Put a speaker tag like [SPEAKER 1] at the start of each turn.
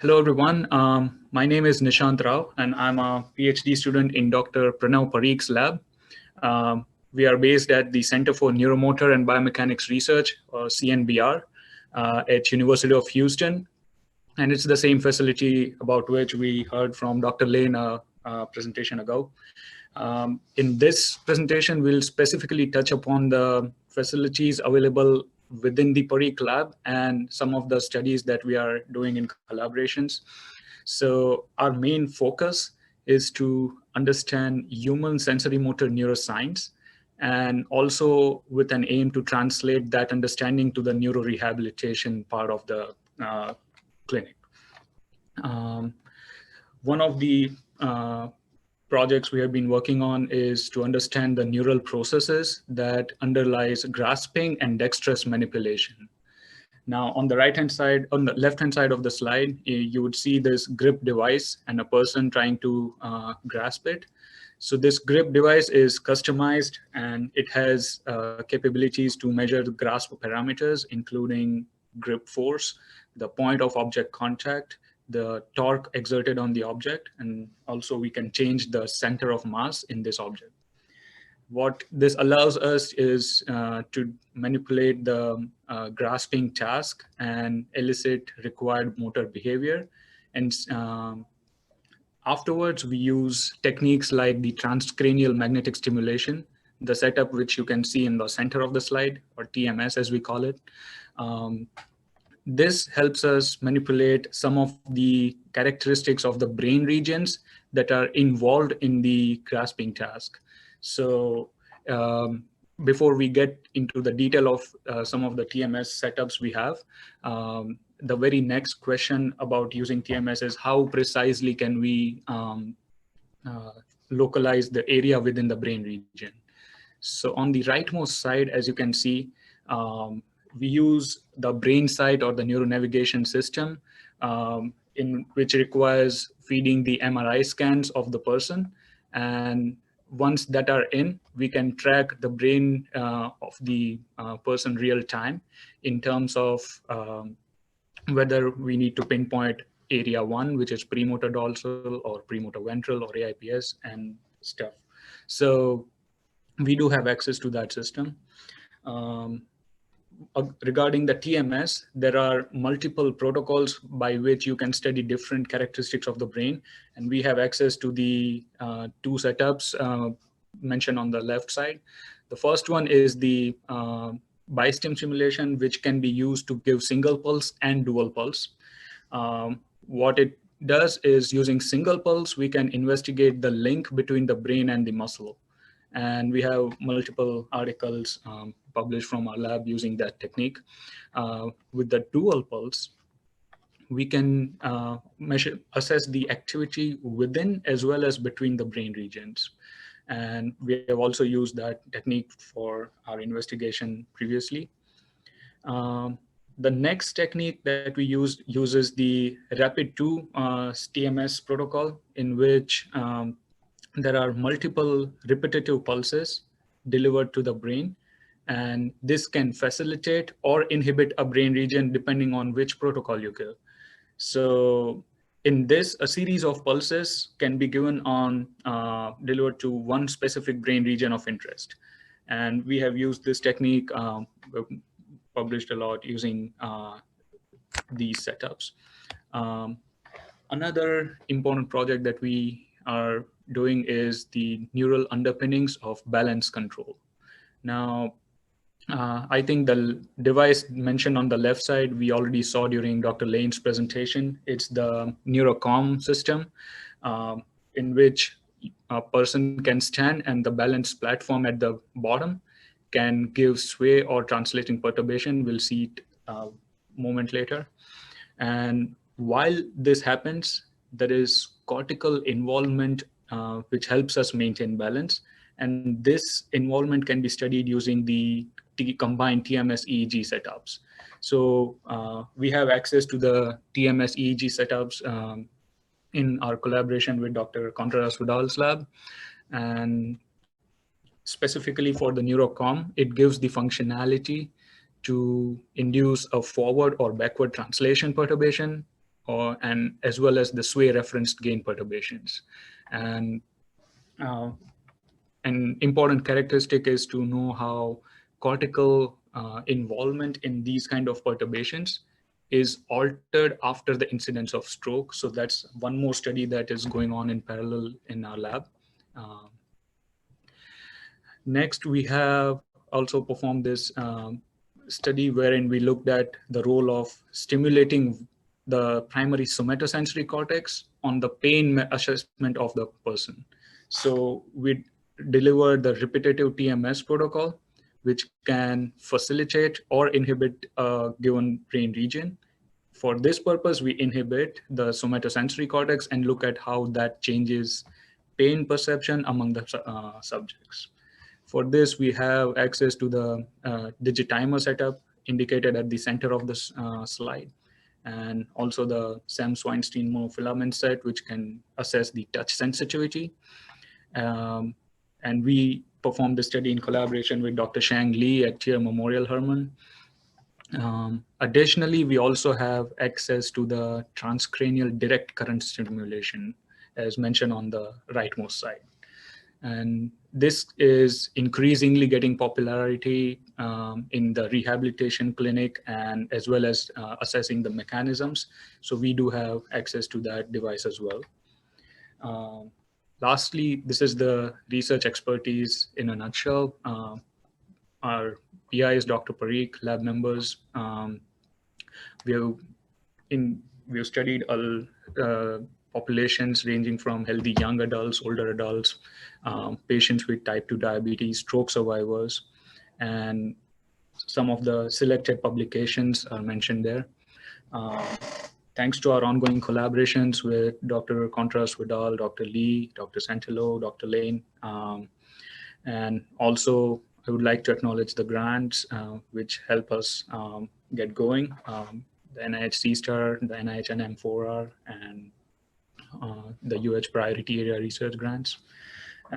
[SPEAKER 1] Hello, everyone. My name is Nishant Rao, and I'm a PhD student in Dr. Pranav Parikh's lab. We are based at the Center for Neuromotor and Biomechanics Research, or CNBR, at University of Houston. And it's the same facility about which we heard from Dr. Lane a presentation ago. In this presentation, we'll specifically touch upon the facilities available within the Parikh lab and some of the studies that we are doing in collaborations. So our main focus is to understand human sensory motor neuroscience, and also with an aim to translate that understanding to the neurorehabilitation part of the clinic. One of the projects we have been working on is to understand the neural processes that underlies grasping and dexterous manipulation. Now, on the right-hand side, on the left-hand side of the slide, you would see this grip device and a person trying to grasp it. So this grip device is customized, and it has capabilities to measure the grasp parameters, including grip force, the point of object contact, the torque exerted on the object, and also we can change the center of mass in this object. What this allows us is to manipulate the grasping task and elicit required motor behavior. And afterwards, we use techniques like the transcranial magnetic stimulation, the setup which you can see in the center of the slide, or TMS as we call it. This helps us manipulate some of the characteristics of the brain regions that are involved in the grasping task. So before we get into the detail of some of the TMS setups we have, the very next question about using TMS is how precisely can we localize the area within the brain region. So on the rightmost side, as you can see, we use the brain site or the neuronavigation system, in which requires feeding the MRI scans of the person. And once that are in, we can track the brain of the person real time in terms of whether we need to pinpoint area 1, which is premotor dorsal or premotor ventral or AIPS and stuff. So we do have access to that system. Regarding the TMS, there are multiple protocols by which you can study different characteristics of the brain. And we have access to the two setups mentioned on the left side. The first one is the BiStim simulation, which can be used to give single pulse and dual pulse. What it does is, using single pulse, we can investigate the link between the brain and the muscle. And we have multiple articles published from our lab using that technique. With the dual pulse, we can assess the activity within as well as between the brain regions. And we have also used that technique for our investigation previously. The next technique that we used uses the RAPID2 TMS protocol, in which there are multiple repetitive pulses delivered to the brain, and this can facilitate or inhibit a brain region depending on which protocol you give. So in this, a series of pulses can be given on delivered to one specific brain region of interest. And we have used this technique, published a lot using these setups. Another important project that we are doing is the neural underpinnings of balance control. Now, I think the device mentioned on the left side, we already saw during Dr. Lane's presentation. It's the NeuroCom system, in which a person can stand and the balance platform at the bottom can give sway or translating perturbation. We'll see it a moment later. And while this happens, there is cortical involvement, which helps us maintain balance. And this involvement can be studied using the combined TMS EEG setups. So we have access to the TMS EEG setups in our collaboration with Dr. Contreras Vidal's lab. And specifically for the NeuroCom, it gives the functionality to induce a forward or backward translation perturbation, and as well as the sway referenced gain perturbations. And an important characteristic is to know how cortical involvement in these kind of perturbations is altered after the incidence of stroke. So that's one more study that is going on in parallel in our lab. Next, we have also performed this study wherein we looked at the role of stimulating the primary somatosensory cortex on the pain assessment of the person. So we delivered the repetitive TMS protocol, which can facilitate or inhibit a given brain region. For this purpose, we inhibit the somatosensory cortex and look at how that changes pain perception among the subjects. For this, we have access to the digitimer setup indicated at the center of this slide, and also the Sam-Swinstein monofilament set, which can assess the touch sensitivity. And we performed the study in collaboration with Dr. Shang Li at Tier Memorial Hermann. Additionally, we also have access to the transcranial direct current stimulation, as mentioned on the rightmost side. And this is increasingly getting popularity in the rehabilitation clinic and as well as assessing the mechanisms. So we do have access to that device as well. Lastly, this is the research expertise in a nutshell. Our PI is Dr. Parikh, lab members. We have studied populations ranging from healthy young adults, older adults, patients with type 2 diabetes, stroke survivors, and some of the selected publications are mentioned there. Thanks to our ongoing collaborations with Dr. Contreras Vidal, Dr. Lee, Dr. Santillo, Dr. Lane, and also I would like to acknowledge the grants which help us get going. The NIH C-STAR, the NIH NM4R, and the UH Priority Area Research grants.